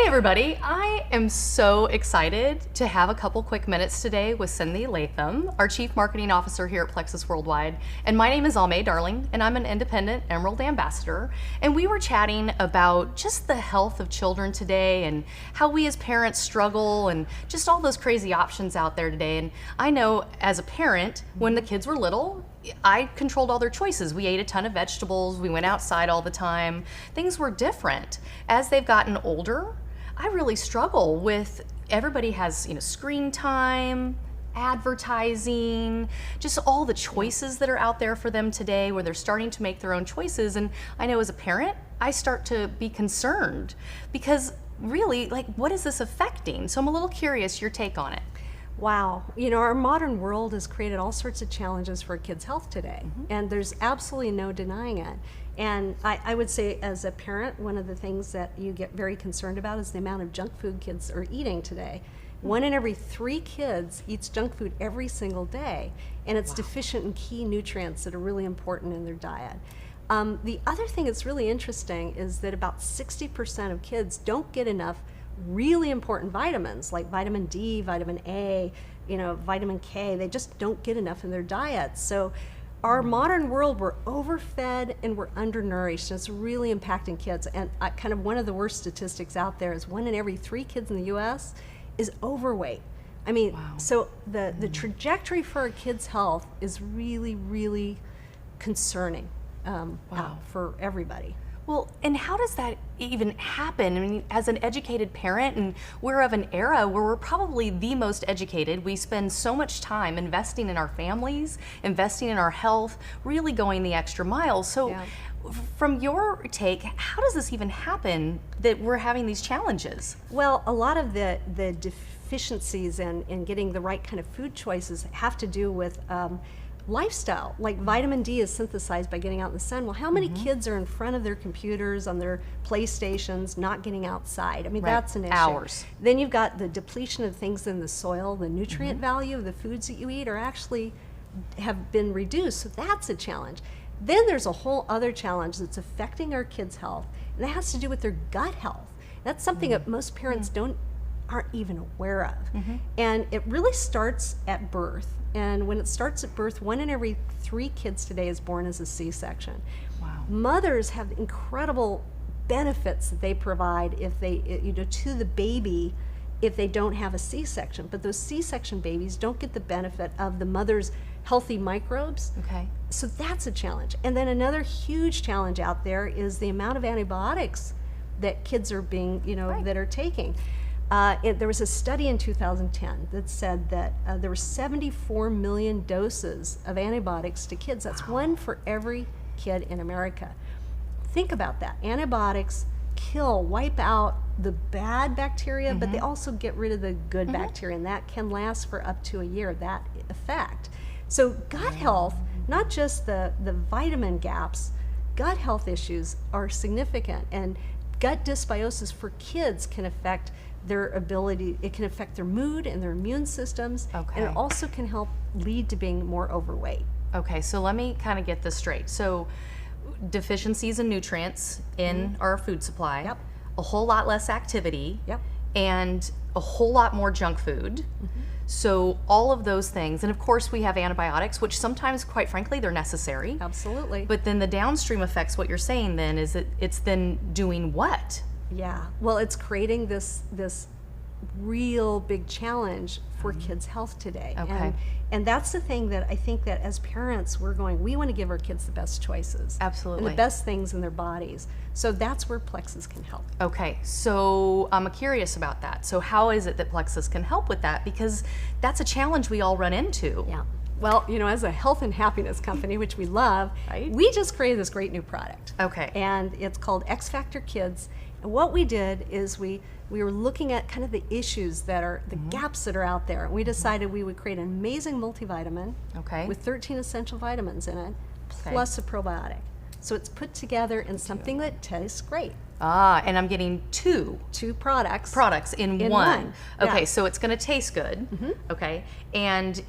everybody, I am so excited to have a couple quick minutes today with Cindy Latham, our Chief Marketing Officer here at Plexus Worldwide. And my name is Almay Darling, and I'm an independent Emerald Ambassador. And we were chatting about just the health of children today and how we as parents struggle and just all those crazy options out there today. And I know as a parent, when the kids were little, I controlled all their choices. We ate a ton of vegetables, we went outside all the time. Things were different. As they've gotten older, I really struggle with everybody has, screen time, advertising, just all the choices that are out there for them today where they're starting to make their own choices. And I know as a parent, I start to be concerned because really, what is this affecting? So I'm a little curious your take on it. Wow, our modern world has created all sorts of challenges for kids' health today, and there's absolutely no denying it. And I would say as a parent, one of the things that you get very concerned about is the amount of junk food kids are eating today. 1 in every 3 kids eats junk food every single day, and it's deficient in key nutrients that are really important in their diet. The other thing that's really interesting is that about 60% of kids don't get enough really important vitamins like vitamin D, vitamin A, vitamin K. They just don't get enough in their diets. So our modern world, we're overfed and we're undernourished, and it's really impacting kids. And kind of one of the worst statistics out there is 1 in every 3 kids in the US is overweight. I mean, so the trajectory for our kids' health is really, really concerning for everybody. Well, and how does that even happen? I mean, as an educated parent, and we're of an era where we're probably the most educated. We spend so much time investing in our families, investing in our health, really going the extra mile. So from your take, how does this even happen that we're having these challenges? Well, a lot of the deficiencies in getting the right kind of food choices have to do with lifestyle. Like vitamin D is synthesized by getting out in the sun. Well, how many kids are in front of their computers, on their PlayStations, not getting outside? I mean, that's an issue. Hours. Then you've got the depletion of things in the soil. The nutrient value of the foods that you eat have been reduced, so that's a challenge. Then there's a whole other challenge that's affecting our kids' health, and that has to do with their gut health. That's something that most parents aren't even aware of. And it really starts at birth. And when it starts at birth, 1 in every 3 kids today is born as a C-section. Wow. Mothers have incredible benefits that they provide if they, to the baby if they don't have a C-section. But those C-section babies don't get the benefit of the mother's healthy microbes. Okay. So that's a challenge. And then another huge challenge out there is the amount of antibiotics that kids are being, that are taking. There was a study in 2010 that said that there were 74 million doses of antibiotics to kids. That's 1 for every kid in America. Think about that. Antibiotics wipe out the bad bacteria, but they also get rid of the good bacteria, and that can last for up to a year, that effect. So gut health, not just the vitamin gaps, gut health issues are significant, and gut dysbiosis for kids can affect their ability, it can affect their mood and their immune systems, and it also can help lead to being more overweight. Okay, so let me kind of get this straight. So deficiencies in nutrients in our food supply, a whole lot less activity, and a whole lot more junk food. So all of those things, and of course we have antibiotics, which sometimes, quite frankly, they're necessary. Absolutely. But then the downstream effects, what you're saying then, is that it's then doing what? Yeah, well, it's creating this real big challenge for kids' health today. Okay. And that's the thing that I think that as parents we want to give our kids the best choices. Absolutely. And the best things in their bodies. So that's where Plexus can help. Okay, so I'm curious about that. So how is it that Plexus can help with that? Because that's a challenge we all run into. Yeah. Well, as a health and happiness company, which we love, we just created this great new product. Okay. And it's called XFactor Kids. And what we did is we were looking at kind of the issues that are, the gaps that are out there. And we decided we would create an amazing multivitamin with 13 essential vitamins in it, plus a probiotic. So it's put together in something that tastes great. Ah, and I'm getting two Products in one. one. Okay, Yeah. so it's going to taste good. Okay, and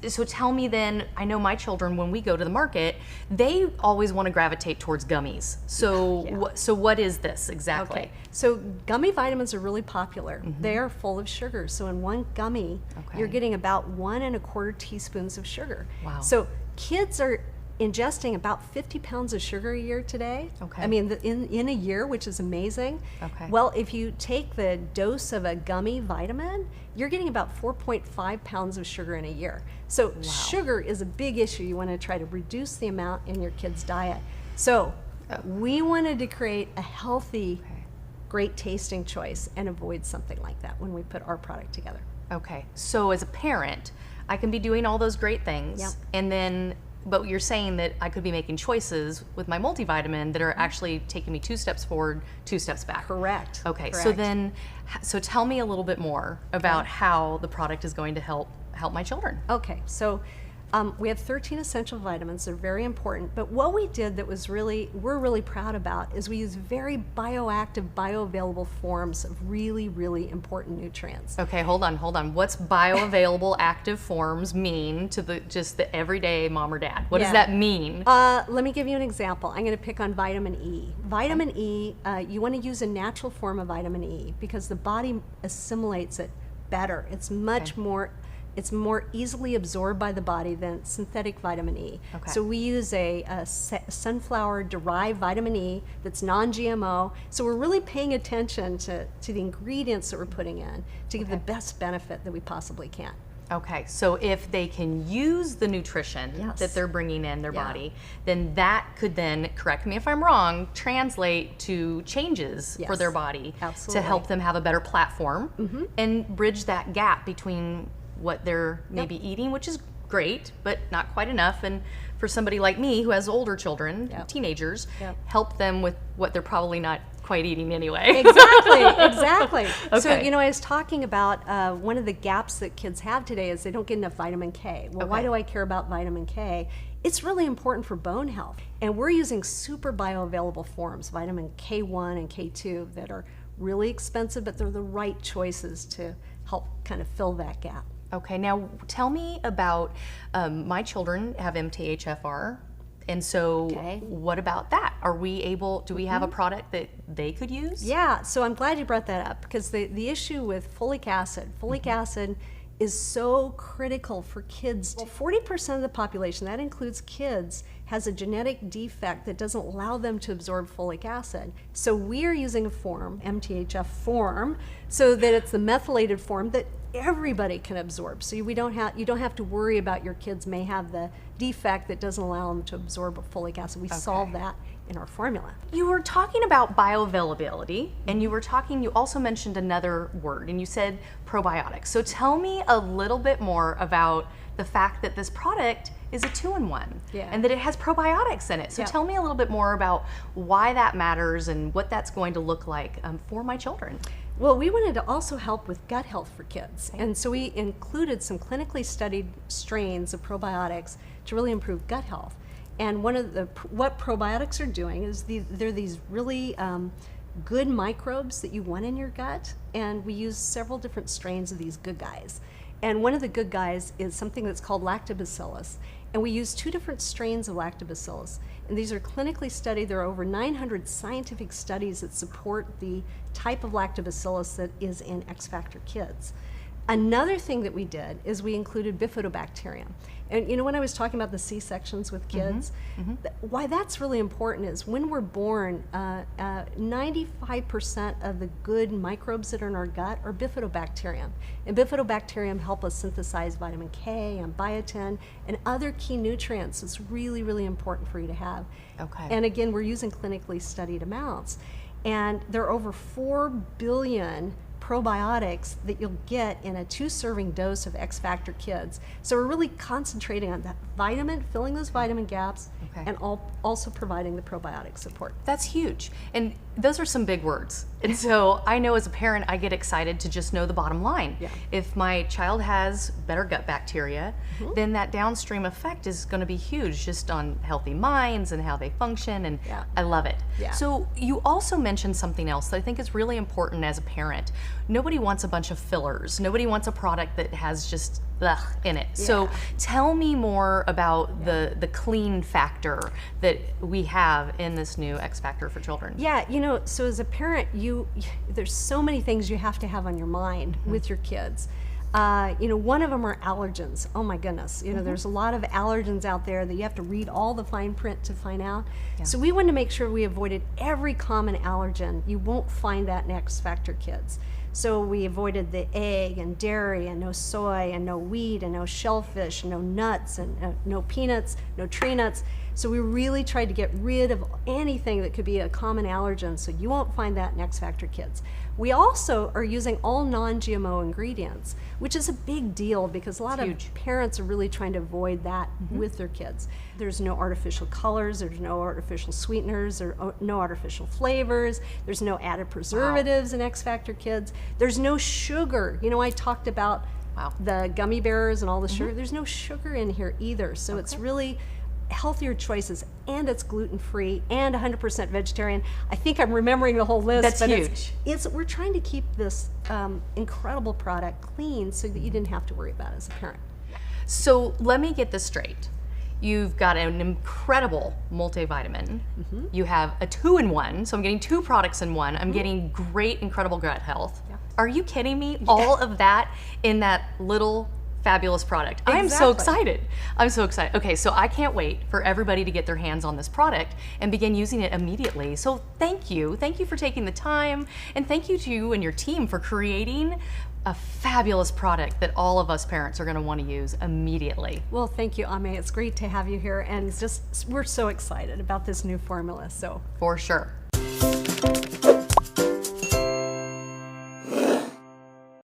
so tell me then. I know my children, when we go to the market, they always want to gravitate towards gummies. So so what is this exactly? Okay, so gummy vitamins are really popular. They are full of sugar. So in one gummy, you're getting about 1 1/4 teaspoons of sugar. Wow. So kids are ingesting about 50 pounds of sugar a year today. Okay. I mean, in a year, which is amazing. Okay. Well, if you take the dose of a gummy vitamin, you're getting about 4.5 pounds of sugar in a year. So sugar is a big issue. You want to try to reduce the amount in your kid's diet. So we wanted to create a healthy, great tasting choice and avoid something like that when we put our product together. Okay, so as a parent, I can be doing all those great things, Yep. and then, but you're saying that I could be making choices with my multivitamin that are actually taking me 2 steps forward, 2 steps back. Correct. Okay, so Correct. then, so tell me a little bit more about how the product is going to help my children. Okay, so we have 13 essential vitamins. They're very important. But what we did that was we're really proud about is we use very bioactive, bioavailable forms of really, really important nutrients. Okay, hold on. What's bioavailable active forms mean to just the everyday mom or dad? What does that mean? Let me give you an example. I'm going to pick on vitamin E. Vitamin E, you want to use a natural form of vitamin E because the body assimilates it better. It's much more. It's more easily absorbed by the body than synthetic vitamin E. Okay. So we use a sunflower-derived vitamin E that's non-GMO. So we're really paying attention to the ingredients that we're putting in to give the best benefit that we possibly can. Okay, so if they can use the nutrition that they're bringing in their body, then that could then, correct me if I'm wrong, translate to changes for their body to help them have a better platform and bridge that gap between what they're maybe eating, which is great, but not quite enough. And for somebody like me who has older children, teenagers, help them with what they're probably not quite eating anyway. Exactly. Okay. So, I was talking about one of the gaps that kids have today is they don't get enough vitamin K. Well, why do I care about vitamin K? It's really important for bone health. And we're using super bioavailable forms, vitamin K1 and K2, that are really expensive, but they're the right choices to help kind of fill that gap. Okay, now tell me about, my children have MTHFR, and so what about that? Do we have a product that they could use? Yeah, so I'm glad you brought that up because the issue with folic acid is so critical for kids. Well, 40% of the population, that includes kids, has a genetic defect that doesn't allow them to absorb folic acid. So we are using a form, MTHF form, so that it's the methylated form that everybody can absorb. So you don't have to worry about your kids may have the defect that doesn't allow them to absorb folic acid. We solve that in our formula. You were talking about bioavailability, and you also mentioned another word, and you said probiotics. So tell me a little bit more about the fact that this product is a 2-in-1 and that it has probiotics in it. So tell me a little bit more about why that matters and what that's going to look like for my children. Well, we wanted to also help with gut health for kids. And so we included some clinically studied strains of probiotics to really improve gut health. And what probiotics are doing is they're these really good microbes that you want in your gut. And we use several different strains of these good guys. And one of the good guys is something that's called lactobacillus. And we use 2 different strains of lactobacillus. And these are clinically studied. There are over 900 scientific studies that support the type of lactobacillus that is in XFactor kids. Another thing that we did is we included bifidobacterium. And when I was talking about the C-sections with kids, why that's really important is when we're born, 95% of the good microbes that are in our gut are bifidobacterium. And bifidobacterium help us synthesize vitamin K and biotin and other key nutrients. It's really, really important for you to have. Okay. And again, we're using clinically studied amounts. And there are over 4 billion probiotics that you'll get in a 2-serving dose of XFactor Kids. So we're really concentrating on that vitamin, filling those vitamin gaps, and also providing the probiotic support. That's huge. And those are some big words. And so I know as a parent, I get excited to just know the bottom line. Yeah. If my child has better gut bacteria, then that downstream effect is going to be huge just on healthy minds and how they function. And I love it. Yeah. So you also mentioned something else that I think is really important as a parent. Nobody wants a bunch of fillers. Nobody wants a product that has just in it. So tell me more about the clean factor that we have in this new XFactor for children. Yeah, you know, so as a parent, there's so many things you have to have on your mind with your kids. You know, one of them are allergens. Oh my goodness, you know, there's a lot of allergens out there that you have to read all the fine print to find out. So we wanted to make sure we avoided every common allergen. You won't find that in XFactor Kids. So we avoided the egg and dairy and no soy and no wheat and no shellfish, no nuts and no peanuts, no tree nuts. So we really tried to get rid of anything that could be a common allergen, so you won't find that in XFactor Kids. We also are using all non-GMO ingredients, which is a big deal because a lot of parents are really trying to avoid that with their kids. There's no artificial colors, there's no artificial sweeteners, there are no artificial flavors, there's no added preservatives in XFactor Kids, there's no sugar. You know, I talked about the gummy bears and all the sugar. There's no sugar in here either, so it's really healthier choices, and it's gluten-free and 100% vegetarian. I think I'm remembering the whole list. That's but huge. We're trying to keep this incredible product clean so that you didn't have to worry about it as a parent. So let me get this straight. You've got an incredible multivitamin. You have a 2-in-1, so I'm getting 2 products in one. I'm getting great, incredible gut health. Are you kidding me? All of that in that little fabulous product. I'm so excited. I'm so excited. Okay, so I can't wait for everybody to get their hands on this product and begin using it immediately. So thank you. Thank you for taking the time, and thank you to you and your team for creating a fabulous product that all of us parents are going to want to use immediately. Well, thank you, Ame. It's great to have you here, and we're so excited about this new formula. So for sure.